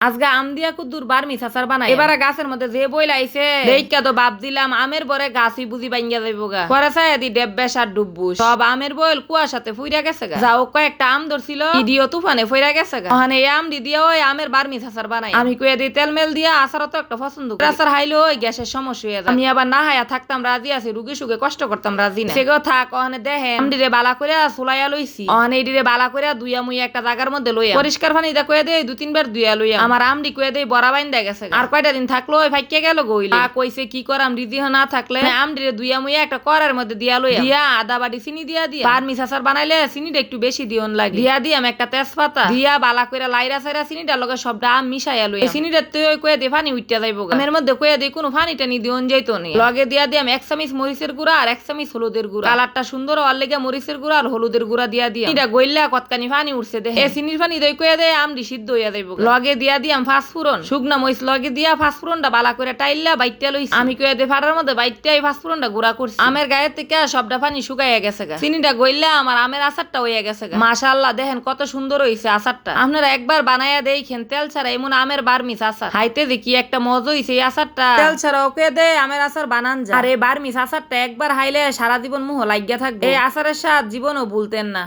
আজকে আম দিয়া কুদ্দুর বার্মিস আচার বানাই। এবারে গাছের মধ্যে যে বইলা আইছে দেইকা তো বাপ দিলাম আমের বরে গাছই বুঝি বাইঙ্গা যাইব গা। পরে চাই দি ডেব্বেস আর ডুববুস সব আমের বইল কুয়াশাতে ফুইরা গেছে গা। যাও কয়েকটা আম ধরছিল ইডিও তুফানে ফইরা গেছে গা। ওখানে এই আম দিয়া ওই আমের বার্মিস আচার বানাই। আমি কইয়া দিই তেল মেল দিয়া আচার তো একটা পছন্দ করি। আচার হাইলে ওই গ্যাসের সমস্যা হয়ে যায়। আমি আবার না হায়া থাকতাম রাজি আছি, রুগী সুগে কষ্ট করতাম রাজি না। সেগো থাক ওখানে দেখেন আমডিরে বালা করে সুলাইয়া লইছি। ওখানে এইডিরে বালা করে দুইয়া মুইয়া একটা জায়গার মধ্যে লইয়া পরিষ্কার পানি দা কইয়া দেই 2-3 বার ধুইয়া লইয়া আমার আমডি কইয়া দেই বড়া বাইন দে গেছে। আর কয়টা দিন থাকলো ওই ফাইকে গেল গইলা কইছে কি করাম রিজি না থাকলে আমডিরে দুইয়া মুইয়া একটা করার মধ্যে দিয়া লইয়া দিয়া আদা বাটি চিনি দিয়া দিয়া বার্মিস আচার বানাইলে চিনিটা একটু বেশি দিওন লাগে দিয়া দিয়াম একটা তেজপাতা দিয়া বালা কইরা লাইরা সাইরা চিনিটার লগে সবটা আম মিশাইয়া লইয়া চিনিটা তুই ওই কইয়া দে পানি উইট্টা যাইবো গা। আমের মধ্যে কইয়া দেই কোনো পানিটা নি দিওন যাইতো নি। লগে দিয়া দিয়াম 1 চামচ মরিচের গুঁড়া আর 1 চামচ হলুদের গুঁড়া। কালারটা সুন্দর হওয়ার লাগি মরিচের গুঁড়া আর হলুদের গুঁড়া দিয়া দিয়া চিনিটা গইল্লা কতখানি পানি উঠছে দেখে এই চিনির পানি দই কইয়া দেই আমডি সিদ্ধ হইয়া যাইবো। লগে দিয়া দিয়াম ফাঁসফুরন শুকনা মরিচ লগে দিয়া ফাঁসফুরনটা বালা করে টাইল্লা বাইট্টা লইছি। আমি কইয়া দে ফাটার মধ্যে বাইট্টা এই ফাঁসফুরনটা গুঁড়া করছি। আমের গায়ের থেকে সবটা পানি শুকাইয়া গেছে গা। চিনিটা গইল্লা আমার আমের আচারটা হইয়া গেছে গা। মাশাআল্লাহ দেখেন কত সুন্দর হইছে আচারটা। আপনারা একবার বানাইয়া দেখেন তেল ছাড়া এমন আমের বার্মিস আচার খাইতে যে কি একটা মজা হইছে এই আচারটা। তেল ছাড়া ওকে দে আমের আচার বানান যায়। আর এই বার্মিস আচারটা একবার খাইলে সারা জীবন মুহ লাগিয়া থাকবে। এই আচারের স্বাদ জীবনও ভুলতেন না।